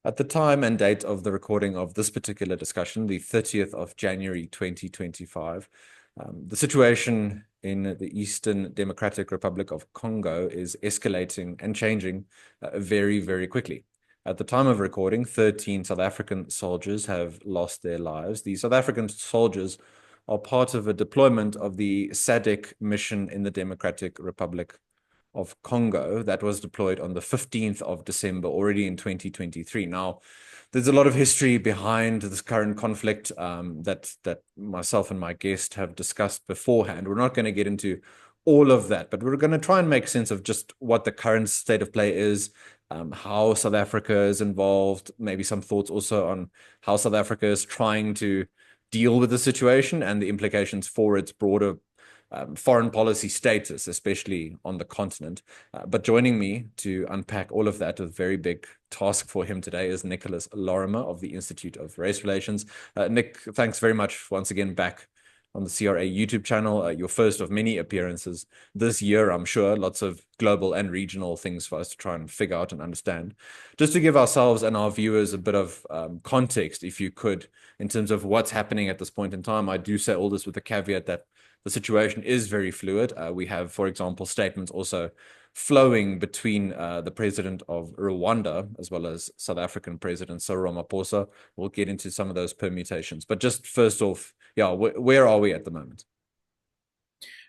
At the time and date of the recording of this particular discussion, the 30th of January 2025, the situation in the Eastern Democratic Republic of Congo is escalating and changing very, very quickly. At the time of recording, 13 South African soldiers have lost their lives. The South African soldiers are part of a deployment of the SADC mission in the Democratic Republic of Congo that was deployed on the 15th of December, already in 2023. Now, there's a lot of history behind this current conflict that myself and my guest have discussed beforehand. We're not going to get into all of that, but we're going to try and make sense of just what the current state of play is, how South Africa is involved, maybe some thoughts also on how South Africa is trying to deal with the situation and the implications for its broader foreign policy status, especially on the continent. But joining me to unpack all of that, a very big task for him today, is Nicholas Lorimer of the Institute of Race Relations. Nick, thanks very much once again back on the CRA YouTube channel, your first of many appearances this year, I'm sure. Lots of global and regional things for us to try and figure out and understand. Just to give ourselves and our viewers a bit of context, if you could, in terms of what's happening at this point in time. I do say all this with the caveat that the situation is very fluid. We have, for example, statements also flowing between the president of Rwanda as well as South African President Cyril Ramaphosa. We'll get into some of those permutations. But just first off, yeah, where are we at the moment?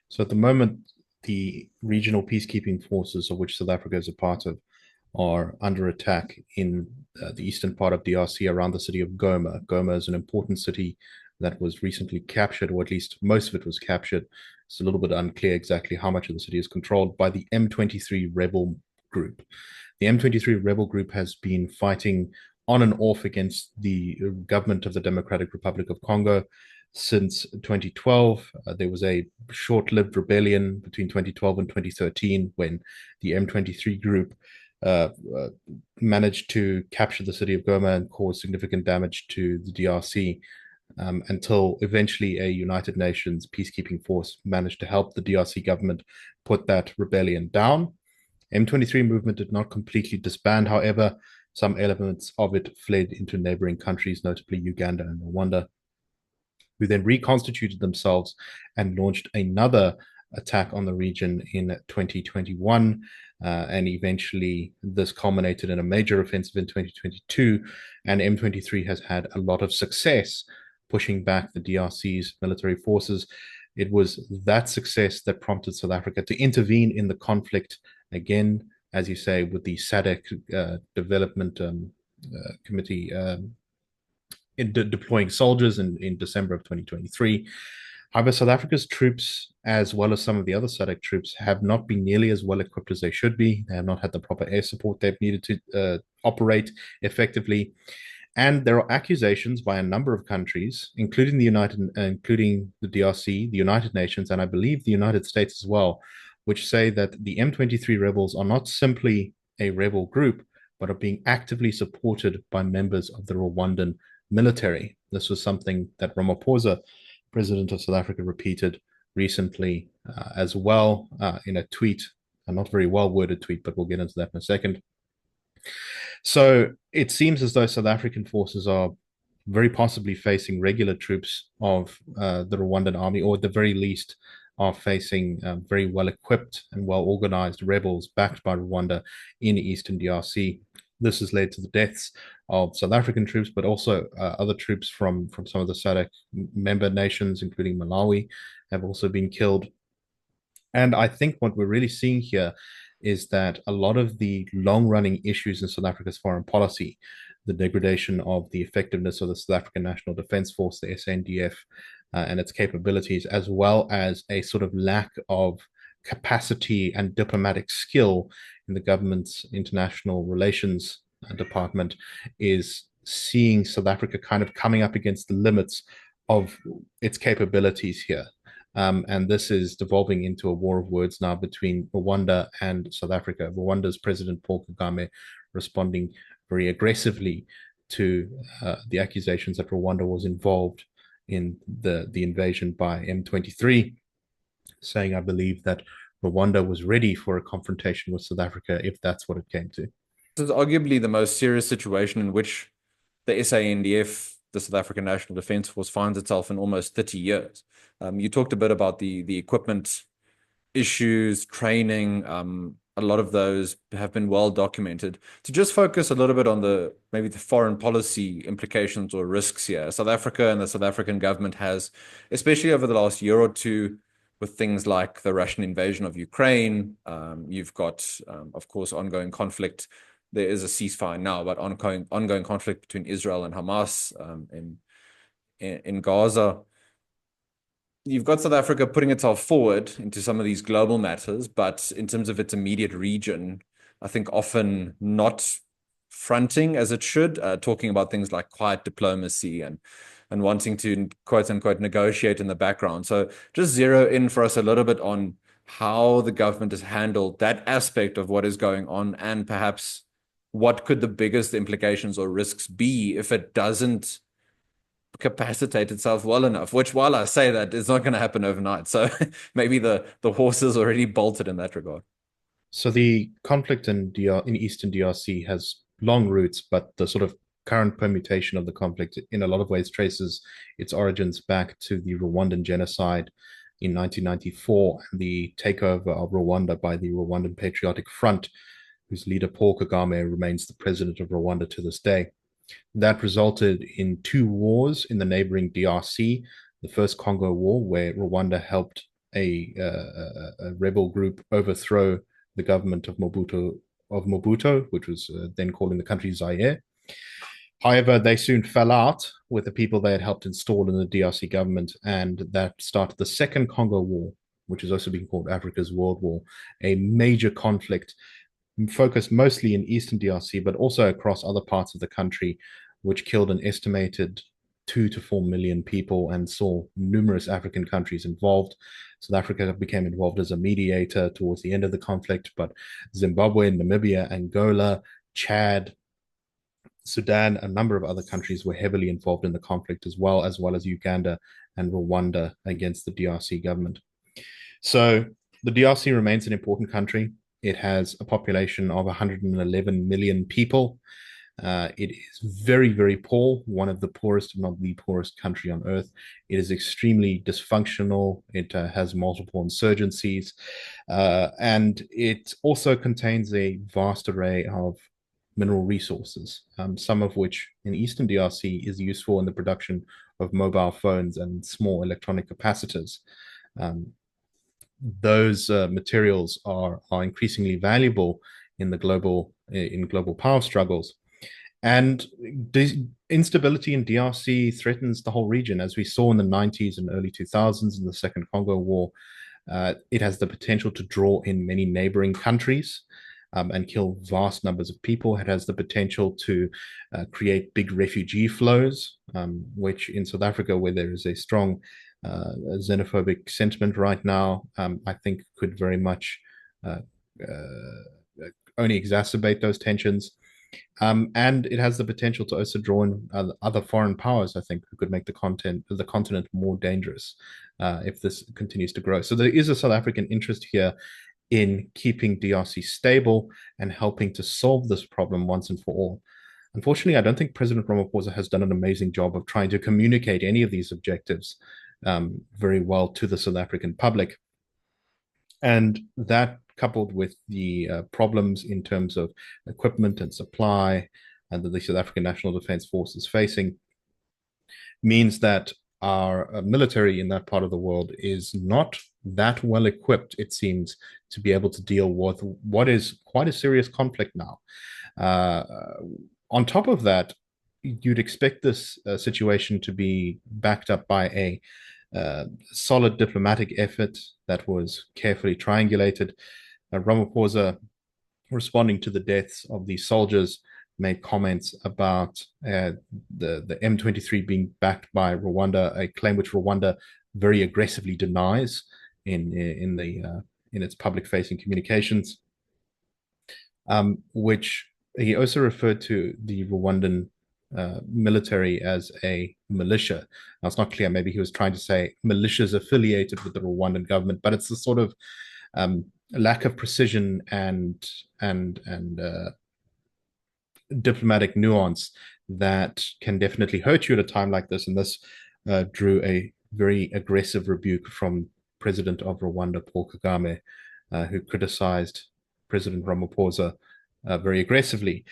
So at the moment, the regional peacekeeping forces, of which South Africa is a part of, are under attack in the eastern part of DRC around the city of Goma. Goma is an important city that was recently captured, or at least most of it was captured. It's a little bit unclear exactly how much of the city is controlled by the M23 rebel group. The M23 rebel group has been fighting on and off against the government of the Democratic Republic of Congo since 2012. There was a short-lived rebellion between 2012 and 2013 when the M23 group managed to capture the city of Goma and cause significant damage to the DRC, until eventually a United Nations peacekeeping force managed to help the DRC government put that rebellion down. M23 movement did not completely disband, however, some elements of it fled into neighboring countries, notably Uganda and Rwanda, who then reconstituted themselves and launched another attack on the region in 2021. And eventually this culminated in a major offensive in 2022. And M23 has had a lot of success pushing back the DRC's military forces. It was that success that prompted South Africa to intervene in the conflict again, as you say, with the SADC Development Committee in deploying soldiers in December of 2023. However, South Africa's troops, as well as some of the other SADC troops, have not been nearly as well equipped as they should be. They have not had the proper air support they've needed to operate effectively. And there are accusations by a number of countries, including the DRC, the United Nations, and I believe the United States as well, which say that the M23 rebels are not simply a rebel group, but are being actively supported by members of the Rwandan military. This was something that Ramaphosa, president of South Africa, repeated recently as well in a tweet, a not very well worded tweet, but we'll get into that in a second. So it seems as though South African forces are very possibly facing regular troops of the Rwandan army, or at the very least are facing very well equipped and well organized rebels backed by Rwanda in eastern DRC. This has led to the deaths of South African troops, but also other troops from some of the SADC member nations, including Malawi, have also been killed. And I think what we're really seeing here is that a lot of the long-running issues in South Africa's foreign policy, the degradation of the effectiveness of the South African National Defence Force, the SANDF, and its capabilities, as well as a sort of lack of capacity and diplomatic skill in the government's international relations department, is seeing South Africa kind of coming up against the limits of its capabilities here. And this is devolving into a war of words now between Rwanda and South Africa. Rwanda's President Paul Kagame responding very aggressively to the accusations that Rwanda was involved in the invasion by M23, saying, I believe, that Rwanda was ready for a confrontation with South Africa if that's what it came to. is arguably the most serious situation in which the SANDF, the South African National Defence Force, finds itself in almost 30 years. You talked a bit about the equipment issues, training. A lot of those have been well documented. To just focus a little bit on maybe the foreign policy implications or risks here, South Africa and the South African government has, especially over the last year or two, with things like the Russian invasion of Ukraine. You've got, of course, ongoing conflict. There is a ceasefire now, but ongoing conflict between Israel and Hamas in Gaza. You've got South Africa putting itself forward into some of these global matters, but in terms of its immediate region, I think often not fronting as it should, talking about things like quiet diplomacy and wanting to, quote unquote, negotiate in the background. So just zero in for us a little bit on how the government has handled that aspect of what is going on, and perhaps what could the biggest implications or risks be if it doesn't capacitate itself well enough, which, while I say that, is not going to happen overnight. So maybe the horse is already bolted in that regard. So the conflict in Eastern DRC has long roots, but the sort of current permutation of the conflict in a lot of ways traces its origins back to the Rwandan genocide in 1994 and the takeover of Rwanda by the Rwandan Patriotic Front, whose leader Paul Kagame remains the president of Rwanda to this day. That resulted in two wars in the neighboring DRC. The first Congo War, where Rwanda helped a rebel group overthrow the government of Mobutu, which was then calling the country Zaire. However, they soon fell out with the people they had helped install in the DRC government, and that started the Second Congo War, which is also being called Africa's World War, a major conflict focused mostly in Eastern DRC, but also across other parts of the country, which killed an estimated 2 to 4 million people and saw numerous African countries involved. South Africa became involved as a mediator towards the end of the conflict, but Zimbabwe, Namibia, Angola, Chad, Sudan, a number of other countries were heavily involved in the conflict, as well as Uganda and Rwanda against the DRC government. So the DRC remains an important country. It has a population of 111 million people. It is very, very poor, one of the poorest, if not the poorest country on earth. It is extremely dysfunctional. It has multiple insurgencies. And it also contains a vast array of mineral resources, some of which in Eastern DRC is useful in the production of mobile phones and small electronic capacitors. Those materials are increasingly valuable in the global power struggles, and instability in DRC threatens the whole region, as we saw in the 90s and early 2000s in the Second Congo War. It has the potential to draw in many neighboring countries and kill vast numbers of people. It has the potential to create big refugee flows, which in South Africa, where there is a strong xenophobic sentiment right now, I think could very much only exacerbate those tensions. And it has the potential to also draw in other foreign powers, I think, who could make the continent more dangerous if this continues to grow. So there is a South African interest here in keeping DRC stable and helping to solve this problem once and for all. Unfortunately, I don't think President Ramaphosa has done an amazing job of trying to communicate any of these objectives very well to the South African public. And that, coupled with the problems in terms of equipment and supply and that the South African National Defence Force is facing, means that our military in that part of the world is not that well equipped, it seems, to be able to deal with what is quite a serious conflict now. On top of that, you'd expect this situation to be backed up by a solid diplomatic effort that was carefully triangulated. Ramaphosa, responding to the deaths of these soldiers, made comments about the M23 being backed by Rwanda, a claim which Rwanda very aggressively denies in its public-facing communications. Which he also referred to the Rwandan military as a militia. Now, it's not clear. Maybe he was trying to say militias affiliated with the Rwandan government, but it's the sort of lack of precision and diplomatic nuance that can definitely hurt you at a time like this. And this drew a very aggressive rebuke from President of Rwanda, Paul Kagame, who criticized President Ramaphosa very aggressively.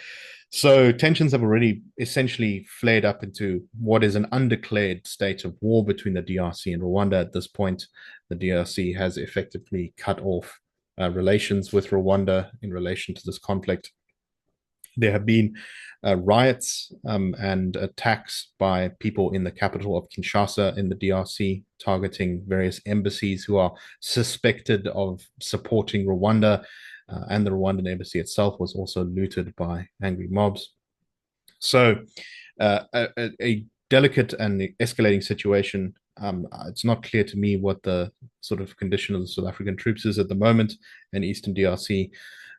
So tensions have already essentially flared up into what is an undeclared state of war between the DRC and Rwanda at this point. The DRC has effectively cut off relations with Rwanda in relation to this conflict. There have been riots and attacks by people in the capital of Kinshasa in the DRC, targeting various embassies who are suspected of supporting Rwanda. And the Rwandan embassy itself was also looted by angry mobs. So, a delicate and escalating situation. It's not clear to me what the sort of condition of the South African troops is at the moment in Eastern DRC,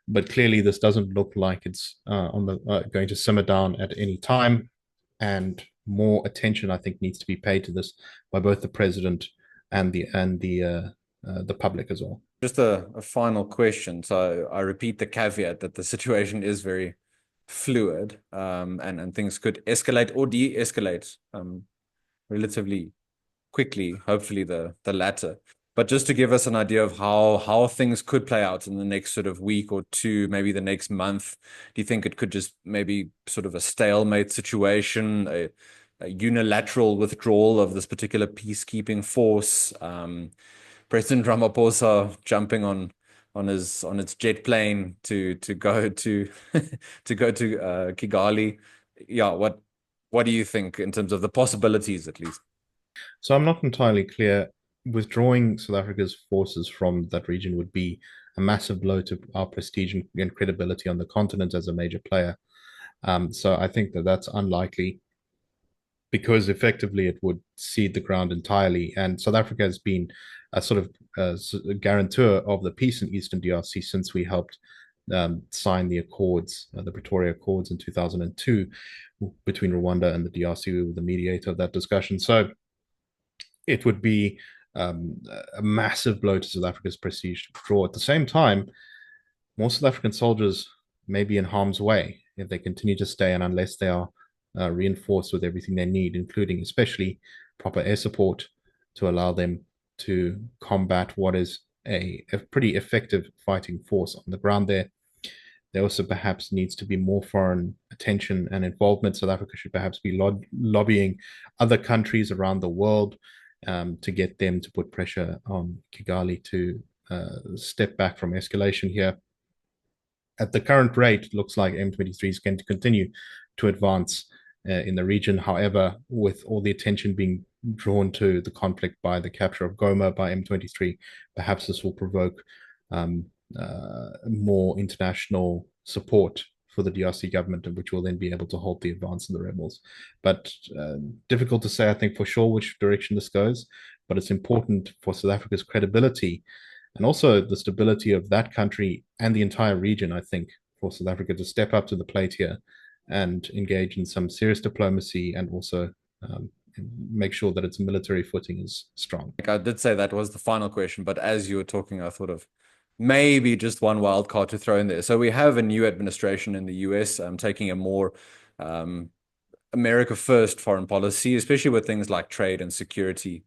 but clearly this doesn't look like it's going to simmer down at any time, and more attention, I think, needs to be paid to this by both the president and the public as well. Just a final question. So I repeat the caveat that the situation is very fluid, and things could escalate or de-escalate relatively quickly, hopefully the latter. But just to give us an idea of how things could play out in the next sort of week or two, maybe the next month, do you think it could just maybe sort of a stalemate situation, a unilateral withdrawal of this particular peacekeeping force, President Ramaphosa jumping on its jet plane to go to to go to Kigali? Yeah, what do you think in terms of the possibilities, at least? So I'm not entirely clear. Withdrawing South Africa's forces from that region would be a massive blow to our prestige and credibility on the continent as a major player. So I think that that's unlikely, because effectively it would cede the ground entirely. And South Africa has been a sort of a guarantor of the peace in Eastern DRC since we helped sign the Accords, the Pretoria Accords in 2002 between Rwanda and the DRC. We were the mediator of that discussion. So it would be a massive blow to South Africa's prestige to withdraw. At the same time, most South African soldiers may be in harm's way if they continue to stay, and unless they are reinforced with everything they need, including especially proper air support to allow them to combat what is a pretty effective fighting force on the ground there. There also perhaps needs to be more foreign attention and involvement. South Africa should perhaps be lobbying other countries around the world to get them to put pressure on Kigali to step back from escalation here. At the current rate, it looks like M23 is going to continue to advance in the region. However, with all the attention being drawn to the conflict by the capture of Goma by M23, perhaps this will provoke more international support for the DRC government, which will then be able to halt the advance of the rebels. But difficult to say, I think, for sure which direction this goes. But it's important for South Africa's credibility and also the stability of that country and the entire region, I think, for South Africa to step up to the plate here and engage in some serious diplomacy, and also make sure that its military footing is strong. I did say that was the final question, but as you were talking, I thought of maybe just one wild card to throw in there. So we have a new administration in the US taking a more America first foreign policy, especially with things like trade and security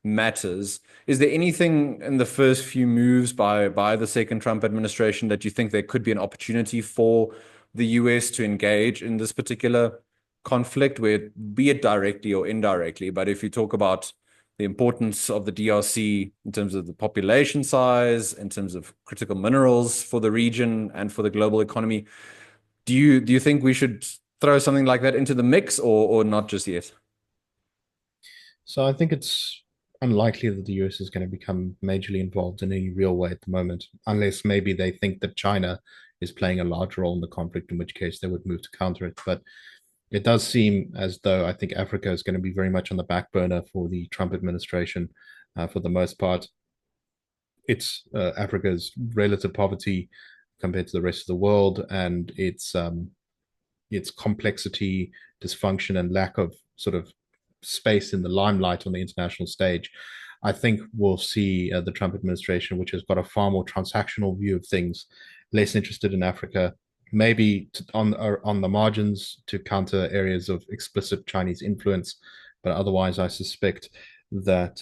matters. Is there anything in the first few moves by the second Trump administration that you think there could be an opportunity for the US to engage in this particular conflict, where, be it directly or indirectly, but if you talk about the importance of the DRC in terms of the population size, in terms of critical minerals for the region and for the global economy, do you think we should throw something like that into the mix, or not just yet? So I think it's unlikely that the US is going to become majorly involved in any real way at the moment, unless maybe they think that China is playing a large role in the conflict, in which case they would move to counter it. But it does seem as though I think Africa is going to be very much on the back burner for the Trump administration for the most part. It's Africa's relative poverty compared to the rest of the world, and its complexity, dysfunction, and lack of sort of space in the limelight on the international stage, I think we'll see the Trump administration, which has got a far more transactional view of things, less interested in Africa, maybe on the margins to counter areas of explicit Chinese influence, but otherwise, I suspect that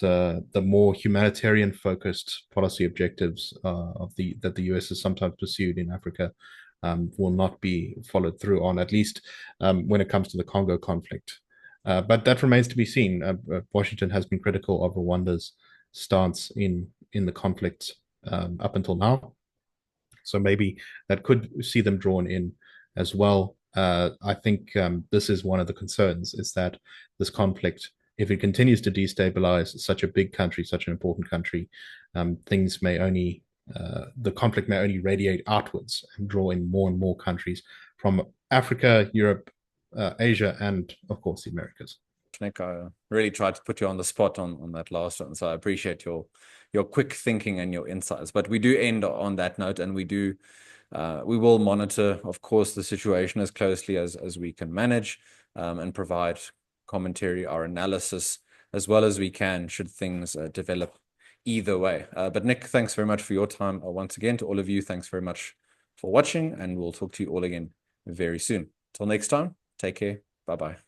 the more humanitarian focused policy objectives that the US has sometimes pursued in Africa will not be followed through on, at least when it comes to the Congo conflict. But that remains to be seen. Washington has been critical of Rwanda's stance in the conflict up until now. So maybe that could see them drawn in as well. I think this is one of the concerns, is that this conflict, if it continues to destabilize such a big country, such an important country, the conflict may only radiate outwards and draw in more and more countries from Africa, Europe, Asia, and of course the Americas. Nick, I really tried to put you on the spot on that last one, so I appreciate your quick thinking and your insights. But we do end on that note, and we will monitor, of course, the situation as closely as we can manage, and provide commentary, our analysis, as well as we can, should things develop either way. But Nick, thanks very much for your time once again. To all of you, thanks very much for watching, and we'll talk to you all again very soon. Till next time, take care. Bye-bye.